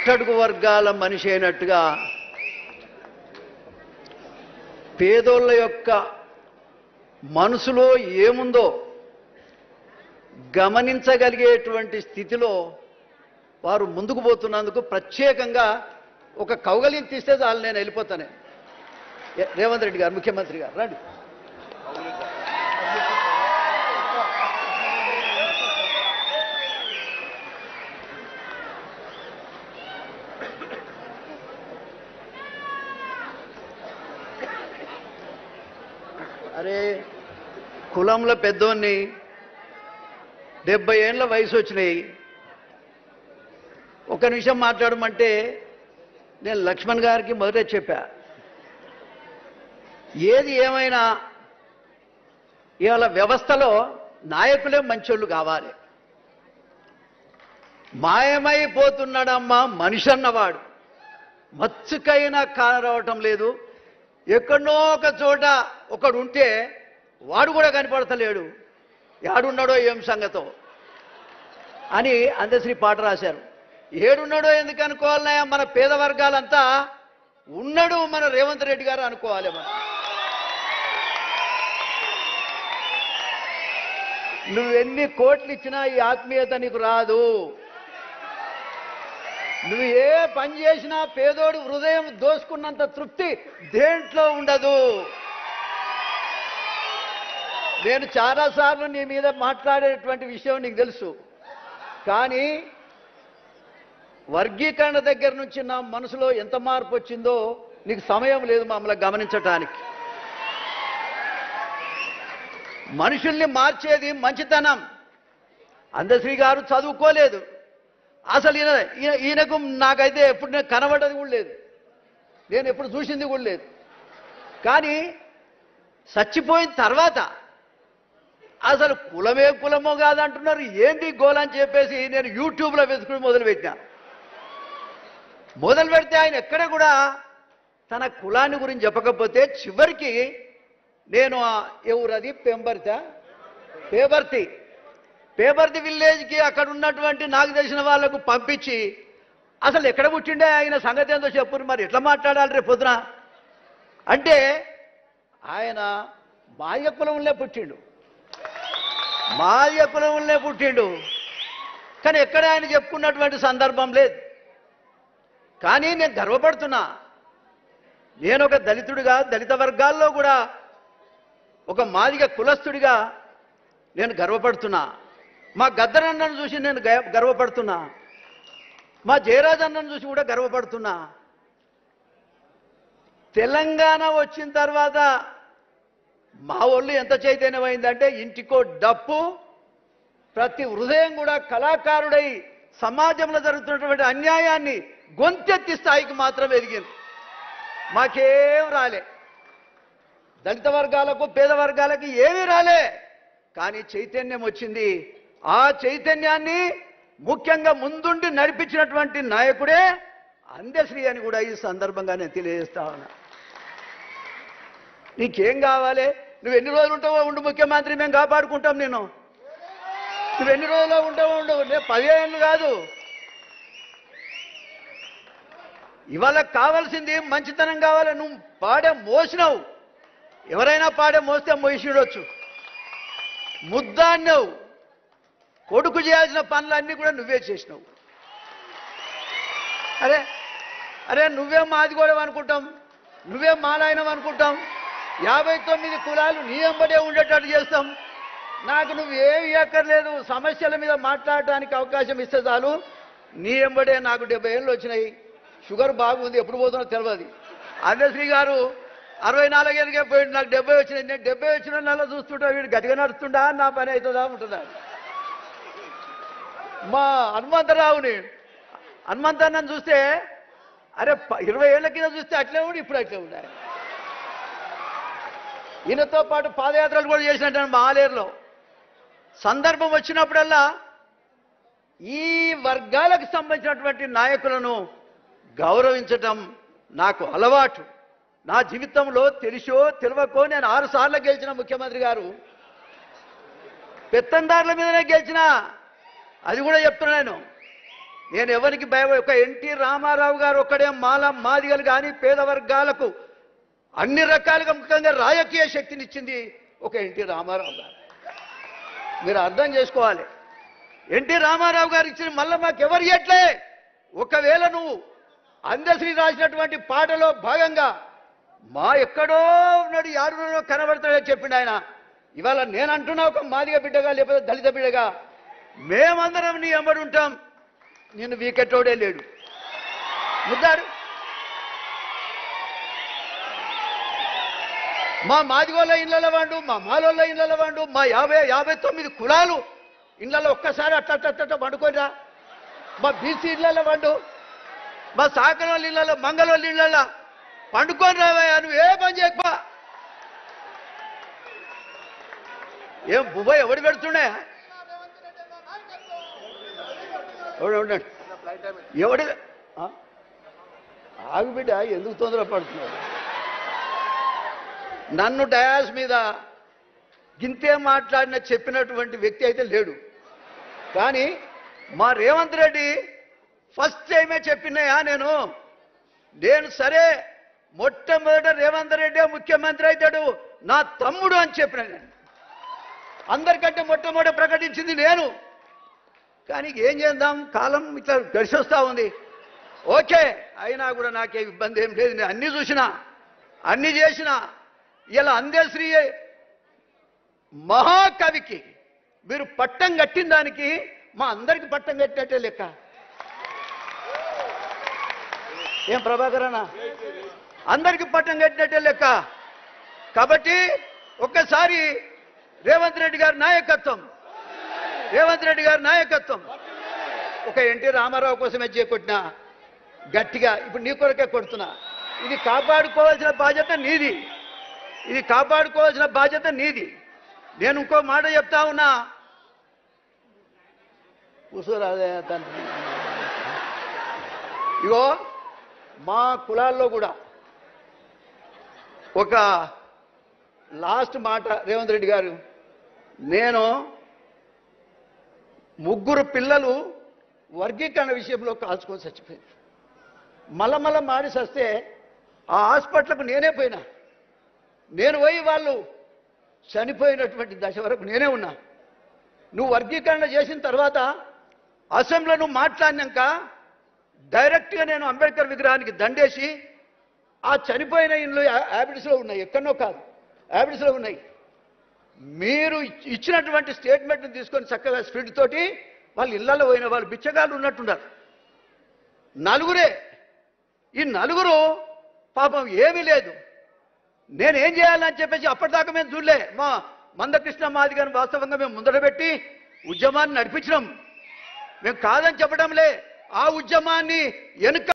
అట్టడుగు వర్గాల మనిషి అయినట్టుగా పేదోళ్ళ యొక్క మనసులో ఏముందో గమనించగలిగేటువంటి స్థితిలో వారు ముందుకు పోతున్నందుకు ప్రత్యేకంగా ఒక కౌగలిని తీస్తే చాలు, నేను వెళ్ళిపోతానే. రేవంత్ రెడ్డి గారు, ముఖ్యమంత్రి గారు రండి. అరే కులంలో పెద్దోన్ని 70 ఏళ్ళ వయసు వచ్చినాయి, ఒక నిమిషం మాట్లాడమంటే నేను లక్ష్మణ్ గారికి మొదటే చెప్పా, ఏది ఏమైనా ఇవాళ వ్యవస్థలో నాయకులే మంచోళ్ళు కావాలి. మాయమైపోతున్నాడమ్మా మనిషి అన్నవాడు, మచ్చుకైనా కానరావటం లేదు. ఎక్కడో ఒక చోట ఒకడు ఉంటే వాడు కూడా కనపడతలేడు, ఏడున్నాడో ఏం సంగతో అని అందశ్రీ పాట రాశారు. ఏడున్నాడో ఎందుకు అనుకోవాలన్నాయా? మన పేద వర్గాలంతా ఉన్నాడు మన రేవంత్ రెడ్డి గారు అనుకోవాలి. మనం నువ్వెన్ని కోట్లు ఇచ్చినా ఈ ఆత్మీయత నీకు రాదు. నువ్వు ఏ పని చేసినా పేదోడు హృదయం దోసుకున్నంత తృప్తి దేంట్లో ఉండదు. నేను చాలాసార్లు నీ మీద మాట్లాడేటువంటి విషయం నీకు తెలుసు, కానీ వర్గీకరణ దగ్గర నుంచి నా మనసులో ఎంత మార్పు వచ్చిందో నీకు సమయం లేదు మమ్మల్ని గమనించటానికి. మనుషుల్ని మార్చేది మంచితనం. అందశ్రీ గారు చదువుకోలేదు, అసలు ఈయనకు నాకైతే ఎప్పుడు నేను కనబడ్డది కూడా లేదు, నేను ఎప్పుడు చూసింది కూడా లేదు. కానీ చచ్చిపోయిన తర్వాత అసలు కులమే కులమో కాదంటున్నారు, ఏంటి గోలని చెప్పేసి నేను యూట్యూబ్లో వెతుకుని మొదలుపెట్టినా. మొదలు పెడితే ఆయన ఎక్కడ కూడా తన కులాన్ని గురించి చెప్పకపోతే చివరికి నేను ఎవరది పేబర్తి విలేజ్కి అక్కడ ఉన్నటువంటి నాకు తెలిసిన వాళ్లకు పంపించి అసలు ఎక్కడ పుట్టిండే ఆయన సంగతి ఏందో చెప్పు, మరి ఎట్లా మాట్లాడాలి రేపు పొద్దున అంటే ఆయన మాల్య కులంలో పుట్టిండు, కానీ ఎక్కడ ఆయన చెప్పుకున్నటువంటి సందర్భం లేదు. కానీ నేను గర్వపడుతున్నా, నేను ఒక దళితుడిగా, దళిత వర్గాల్లో కూడా ఒక మాదిగ కులస్తుడిగా నేను గర్వపడుతున్నా. మా గద్దరన్నను చూసి నేను గర్వపడుతున్నా, మా జయరాజ్ అన్నను చూసి కూడా గర్వపడుతున్నా. తెలంగాణ వచ్చిన తర్వాత మా ఒళ్ళు ఎంత చైతన్యమైందంటే ఇంటికో డప్పు, ప్రతి హృదయం కూడా కళాకారుడై సమాజంలో జరుగుతున్నటువంటి అన్యాయాన్ని గొంతెత్తి స్థాయికి మాత్రం ఎదిగింది. మాకేం రాలే, దళిత వర్గాలకు పేద వర్గాలకు ఏమీ రాలే, కానీ చైతన్యం వచ్చింది. ఆ చైతన్యాన్ని ముఖ్యంగా ముందుండి నడిపించినటువంటి నాయకుడే అందశ్రీ అని కూడా ఈ సందర్భంగా నేను తెలియజేస్తా ఉన్నా. నీకేం కావాలి? నువ్వు ఎన్ని రోజులు ఉంటావో ఉండు ముఖ్యమంత్రి, మేము కాపాడుకుంటాం. నువ్వు ఎన్ని రోజుల్లో ఉంటావో ఉండు, నేను 10 ఏళ్ళు కాదు. ఇవాళ కావాల్సింది మంచితనం కావాలి. నువ్వు పాడే మోసినావు, ఎవరైనా పాడే మోస్తే మోసిడొచ్చు. ముద్దాన్నావు, కొడుకు చేయాల్సిన పనులన్నీ కూడా నువ్వే చేసినావు. అరే నువ్వే మాది కూడా అనుకుంటాం, నువ్వే మాలాయనం అనుకుంటాం. 59 కులాలు నీ వెంబడే ఉండేటట్టు చేస్తాం. నాకు నువ్వేమి ఎక్కర్లేదు, సమస్యల మీద మాట్లాడటానికి అవకాశం ఇస్తే చాలు. నీ వెంబడే నాకు 70 ఏళ్ళు వచ్చినాయి, షుగర్ బాగుంది, ఎప్పుడు పోతున్నా తెలియదు. అందశ్రీ గారు 64 ఏళ్ళకే పోయింది, నాకు 70 వచ్చినాయి. నేను 70 వచ్చిన నెల చూస్తుంటా, వీడు గట్టిగా నడుస్తుండా, నా పని అవుతుందా ఉంటుందా. మా హనుమంతరావుని చూస్తే అరే 20 ఏళ్ల కింద చూస్తే అట్లే ఉండి ఇప్పుడు అట్లే ఉండాలి. ఈయనతో పాటు పాదయాత్రలు కూడా చేసినట్టు మా ఆలేరులో. సందర్భం వచ్చినప్పుడల్లా ఈ వర్గాలకు సంబంధించినటువంటి నాయకులను గౌరవించటం నాకు అలవాటు. నా జీవితంలో తెలిసో తెలియకో నేను 6 సార్లు గెలిచిన ముఖ్యమంత్రి గారు, పెత్తందారుల మీదనే గెలిచిన, అది కూడా చెప్తున్నాను. నేను ఎవరికి ఒక ఎన్టీ రామారావు గారు ఒక్కడే మాదిగలు కానీ పేద వర్గాలకు అన్ని రకాలుగా ముఖ్యంగా రాజకీయ శక్తినిచ్చింది ఒక ఎన్టీ రామారావు గారు. మీరు అర్థం చేసుకోవాలి. ఎన్టీ రామారావు గారు ఇచ్చిన మళ్ళీ మాకు ఎవరు ఇవ్వట్లే. ఒకవేళ నువ్వు అందశ్రీ రాసినటువంటి పాటలో భాగంగా మా ఎక్కడో ఉన్నాడు యారులో కనబడతాడని చెప్పిండు ఆయన. ఇవాళ నేను అంటున్నా ఒక మాదిగ బిడ్డగా లేకపోతే దళిత బిడ్డగా మేమందరం నీ ఎంబడి ఉంటాం. నిన్ను వీకెట్టోడే లేడు. ముద్దాడు మా మాదిగోళ్ళ ఇళ్ళ వాడు, మా మాలోళ్ళ ఇళ్ళ వాడు, మా 59 కులాలు ఇళ్ళలో ఒక్కసారి అట్ట పండుకోరా. మా బీసీ ఇళ్ళ వాడు, మా సాకరోళ్ళ ఇళ్ళలో మంగళోళ్ళ ఇళ్ళ పండుకొని రావయ్యా. నువ్వు ఏ పని చేయకపో. ఏం బుబ్బ ఎవడు పెడుతుండే ఎవడి ఆగు బిడ్డ, ఎందుకు తొందరపడుతున్నాడు? నన్ను డయాస్ మీద గింతే మాట్లాడిన చెప్పినటువంటి వ్యక్తి అయితే లేడు. కానీ మా రేవంత్ రెడ్డి ఫస్ట్ టైమే చెప్పినాయా నేను సరే మొట్టమొదట రేవంత్ రెడ్డి ముఖ్యమంత్రి అవుతాడు నా తమ్ముడు అని చెప్పిన. నేను అందరికంటే మొట్టమొదట ప్రకటించింది నేను. కానీ ఏం చేద్దాం, కాలం ఇట్లా గడిచొస్తా ఉంది. ఓకే, అయినా కూడా నాకే ఇబ్బంది ఏం లేదు. నేను అన్నీ చూసినా, అన్నీ చేసినా. ఇలా అందశ్రీ మహాకవికి మీరు పట్టం కట్టిన దానికి మా అందరికి పట్టం కట్టినట్టే లెక్క. ఏం ప్రభాకర్ అన్న, అందరికి పట్టం కట్టినట్టే లెక్క. కాబట్టి ఒక్కసారి రేవంత్ రెడ్డి గారి నాయకత్వం ఒక ఎన్టీ రామారావు కోసమే చేకొట్టినా గట్టిగా ఇప్పుడు నీ కొరకే కొడుతున్నా. ఇది కాపాడుకోవాల్సిన బాధ్యత నీది. నేను ఇంకో మాట చెప్తా ఉన్నా. కూర్చోరాదే తండ్రి. ఇగో మా కులాల్లో కూడా ఒక లాస్ట్ మాట రేవంత్ రెడ్డి గారు, నేను 3 పిల్లలు వర్గీకరణ విషయంలో కాల్చుకొని చచ్చిపోయింది. మళ్ళా మాడి వస్తే ఆ హాస్పిటల్కు నేనే పోయినా. నేను పోయి వాళ్ళు చనిపోయినటువంటి దశ వరకు నేనే ఉన్నా. నువ్వు వర్గీకరణ చేసిన తర్వాత అసెంబ్లీలో నువ్వు మాట్లాడినాక డైరెక్ట్గా నేను అంబేద్కర్ విగ్రహానికి దండేసి ఆ చనిపోయిన ఇండ్లు హ్యాబిట్స్లో ఉన్నాయి, ఎక్కడో కాదు హ్యాబిట్స్లో ఉన్నాయి. మీరు ఇచ్చినటువంటి స్టేట్మెంట్ని తీసుకొని చక్కగా స్పీడ్ తోటి వాళ్ళు ఇళ్లలో పోయిన వాళ్ళు బిచ్చగాళ్ళు ఉన్నట్టున్నారు. 4 ఈ 4 పాపం ఏమీ లేదు. నేనేం చేయాలని చెప్పేసి అప్పటిదాకా మేము చూడలే. మా మందకృష్ణ మాదిగని వాస్తవంగా మేము ముందర పెట్టి ఉద్యమాన్ని నడిపించినాం. మేము కాదని చెప్పడంలే. ఆ ఉద్యమాన్ని వెనుక